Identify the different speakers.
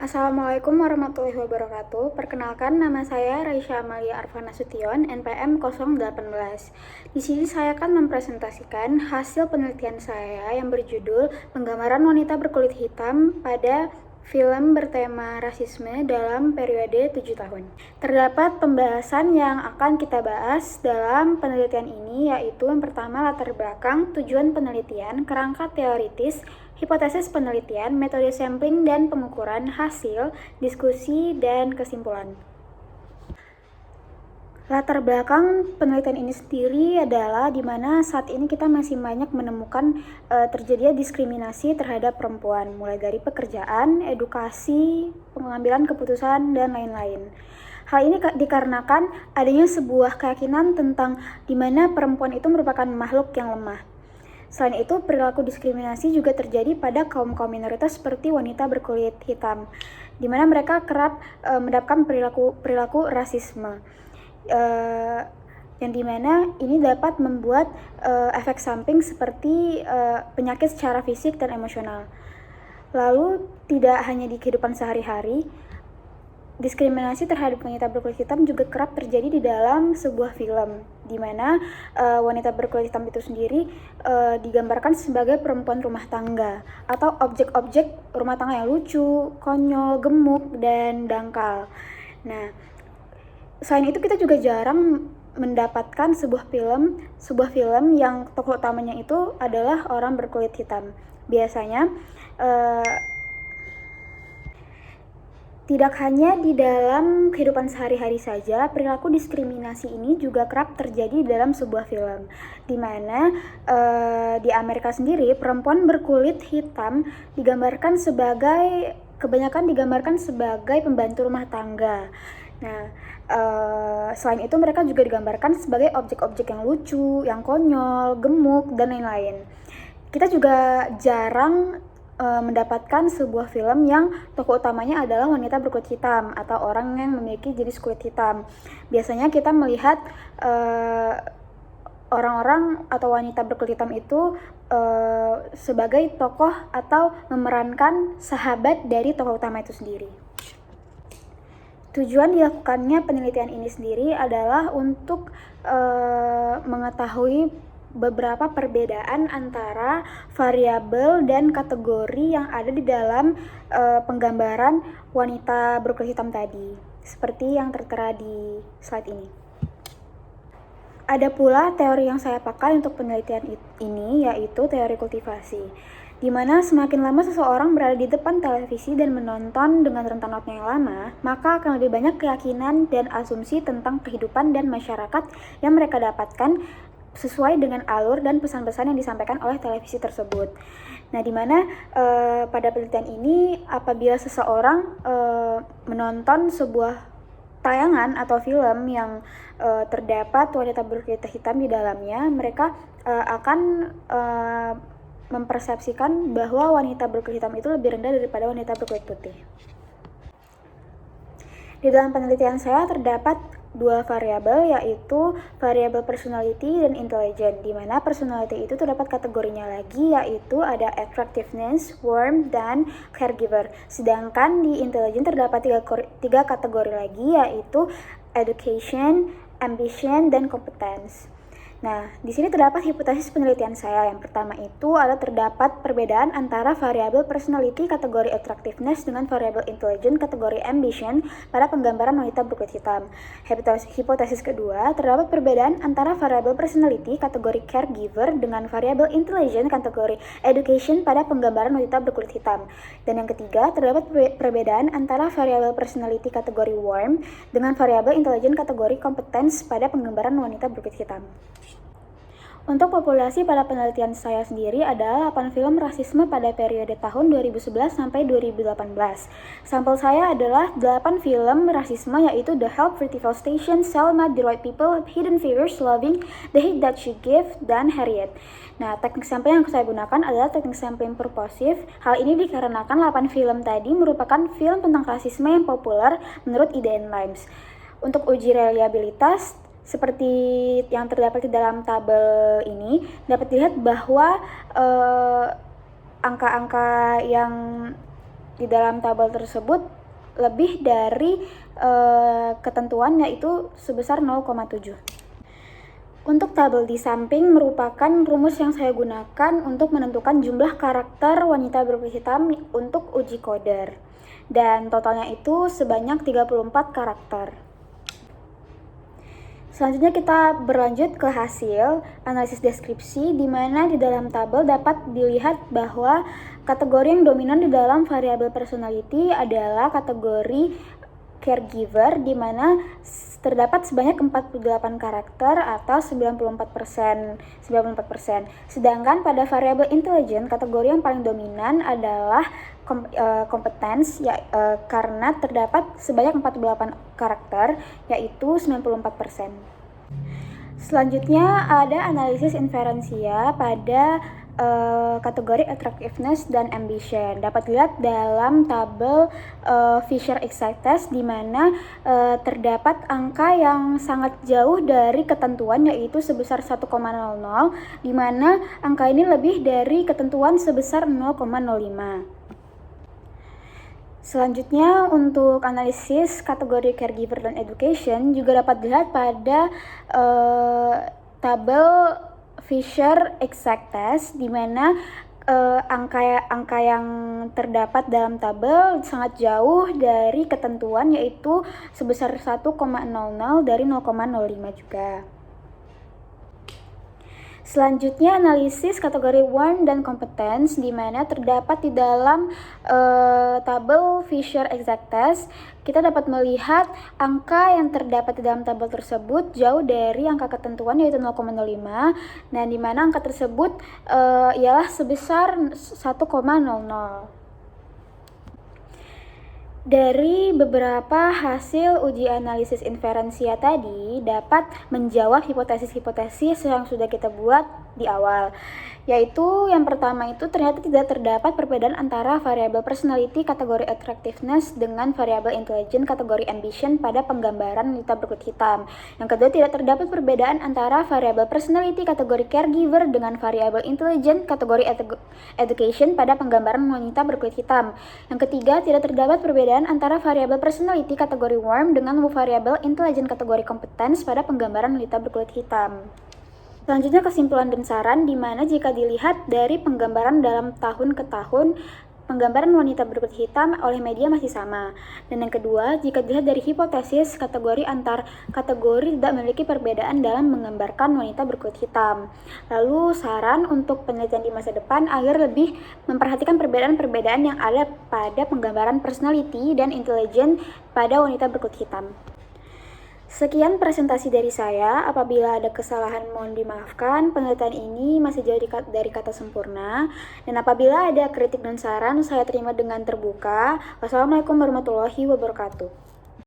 Speaker 1: Assalamualaikum warahmatullahi wabarakatuh. Perkenalkan, nama saya Raisya Amalia Arfana Sution, NPM 018. Di sini saya akan mempresentasikan hasil penelitian saya yang berjudul Penggambaran Wanita Berkulit Hitam pada film bertema rasisme dalam periode 7 tahun. Terdapat pembahasan yang akan kita bahas dalam penelitian ini, yaitu yang pertama latar belakang, tujuan penelitian, kerangka teoritis, hipotesis penelitian, metode sampling dan pengukuran hasil, diskusi, dan kesimpulan. Latar belakang penelitian ini sendiri adalah di mana saat ini kita masih banyak menemukan terjadinya diskriminasi terhadap perempuan, mulai dari pekerjaan, edukasi, pengambilan keputusan, dan lain-lain. Hal ini dikarenakan adanya sebuah keyakinan tentang di mana perempuan itu merupakan makhluk yang lemah. Selain itu, perilaku diskriminasi juga terjadi pada kaum-kaum minoritas seperti wanita berkulit hitam, di mana mereka kerap mendapatkan perilaku rasisme, yang dimana ini dapat membuat efek samping seperti penyakit secara fisik dan emosional. Lalu, tidak hanya di kehidupan sehari-hari, diskriminasi terhadap wanita berkulit hitam juga kerap terjadi di dalam sebuah film, di mana wanita berkulit hitam itu sendiri digambarkan sebagai perempuan rumah tangga atau objek-objek rumah tangga yang lucu, konyol, gemuk, dan dangkal. Nah, selain itu kita juga jarang mendapatkan sebuah film yang tokoh utamanya itu adalah orang berkulit hitam. Biasanya tidak hanya di dalam kehidupan sehari-hari saja, perilaku diskriminasi ini juga kerap terjadi dalam sebuah film, di mana di Amerika sendiri perempuan berkulit hitam kebanyakan digambarkan sebagai pembantu rumah tangga. Nah, selain itu mereka juga digambarkan sebagai objek-objek yang lucu, yang konyol, gemuk, dan lain-lain. Kita juga jarang mendapatkan sebuah film yang tokoh utamanya adalah wanita berkulit hitam atau orang yang memiliki jenis kulit hitam. Biasanya kita melihat orang-orang atau wanita berkulit hitam itu sebagai tokoh atau memerankan sahabat dari tokoh utama itu sendiri. Tujuan dilakukannya penelitian ini sendiri adalah untuk mengetahui beberapa perbedaan antara variabel dan kategori yang ada di dalam penggambaran wanita berkulit hitam tadi, seperti yang tertera di slide ini. Ada pula teori yang saya pakai untuk penelitian ini, yaitu teori kultivasi, di mana semakin lama seseorang berada di depan televisi dan menonton dengan rentan waktu yang lama, maka akan lebih banyak keyakinan dan asumsi tentang kehidupan dan masyarakat yang mereka dapatkan sesuai dengan alur dan pesan-pesan yang disampaikan oleh televisi tersebut. Nah, di mana pada penelitian ini apabila seseorang menonton sebuah tayangan atau film yang terdapat wanita berkulit hitam di dalamnya, mereka akan mempersepsikan bahwa wanita berkulit hitam itu lebih rendah daripada wanita berkulit putih. Di dalam penelitian saya terdapat dua variabel, yaitu variabel personality dan intelligence, di mana personality itu terdapat kategorinya lagi, yaitu ada attractiveness, warmth, dan caregiver. Sedangkan di intelligence terdapat tiga kategori lagi, yaitu education, ambition, dan competence. Nah, di sini terdapat hipotesis penelitian saya. Yang pertama itu adalah terdapat perbedaan antara variabel personality kategori attractiveness dengan variabel intelligence kategori ambition pada penggambaran wanita berkulit hitam. Hipotesis kedua, terdapat perbedaan antara variabel personality kategori caregiver dengan variabel intelligence kategori education pada penggambaran wanita berkulit hitam. Dan yang ketiga, terdapat perbedaan antara variabel personality kategori warm dengan variabel intelligence kategori competence pada penggambaran wanita berkulit hitam. Untuk populasi pada penelitian saya sendiri adalah 8 film rasisme pada periode tahun 2011 sampai 2018. Sampel saya adalah 8 film rasisme, yaitu The Help, Vertical Station, Selma, The Right People, Hidden Figures, Loving, The Hate That She Gave, dan Harriet. Nah, teknik sampling yang saya gunakan adalah teknik sampling purposive. Hal ini dikarenakan 8 film tadi merupakan film tentang rasisme yang populer menurut IDN Limes. Untuk uji reliabilitas, seperti yang terdapat di dalam tabel ini, dapat dilihat bahwa angka-angka yang di dalam tabel tersebut lebih dari ketentuan, yaitu sebesar 0,7. Untuk tabel di samping merupakan rumus yang saya gunakan untuk menentukan jumlah karakter wanita berkulit hitam untuk uji coder. Dan totalnya itu sebanyak 34 karakter. Selanjutnya kita berlanjut ke hasil analisis deskripsi, di mana di dalam tabel dapat dilihat bahwa kategori yang dominan di dalam variabel personality adalah kategori caregiver, di mana terdapat sebanyak 48 karakter atau 94%. Sedangkan pada variabel intelligent, kategori yang paling dominan adalah competence, karena terdapat sebanyak 48 karakter, yaitu 94%. Selanjutnya ada analisis inferensia pada kategori attractiveness dan ambition. Dapat dilihat dalam tabel Fisher Exact Test, di mana terdapat angka yang sangat jauh dari ketentuan, yaitu sebesar 1,00, di mana angka ini lebih dari ketentuan sebesar 0,05. Selanjutnya untuk analisis kategori caregiver dan education juga dapat dilihat pada tabel Fisher Exact Test, di mana angka yang terdapat dalam tabel sangat jauh dari ketentuan, yaitu sebesar 1,00 dari 0,05 juga. Selanjutnya analisis kategori warm dan competence, di mana terdapat di dalam tabel Fisher Exact Test. Kita dapat melihat angka yang terdapat di dalam tabel tersebut jauh dari angka ketentuan, yaitu 0,05. Nah, di mana angka tersebut ialah sebesar 1,00. Dari beberapa hasil uji analisis inferensia tadi dapat menjawab hipotesis-hipotesis yang sudah kita buat di awal, yaitu yang pertama itu ternyata tidak terdapat perbedaan antara variabel personality kategori attractiveness dengan variabel intelligent kategori ambition pada penggambaran wanita berkulit hitam. Yang kedua, tidak terdapat perbedaan antara variabel personality kategori caregiver dengan variabel intelligent kategori education pada penggambaran wanita berkulit hitam. Yang ketiga, tidak terdapat perbedaan antara variabel personality kategori warm dengan variabel intelligent kategori competence pada penggambaran wanita berkulit hitam. Selanjutnya kesimpulan dan saran, di mana jika dilihat dari penggambaran dalam tahun ke tahun, penggambaran wanita berkulit hitam oleh media masih sama. Dan yang kedua, jika dilihat dari hipotesis, kategori antar kategori tidak memiliki perbedaan dalam menggambarkan wanita berkulit hitam. Lalu saran untuk penelitian di masa depan agar lebih memperhatikan perbedaan-perbedaan yang ada pada penggambaran personality dan intelligent pada wanita berkulit hitam. Sekian presentasi dari saya. Apabila ada kesalahan mohon dimaafkan. Penelitian ini masih jauh dari kata sempurna. Dan apabila ada kritik dan saran, saya terima dengan terbuka. Wassalamualaikum warahmatullahi wabarakatuh.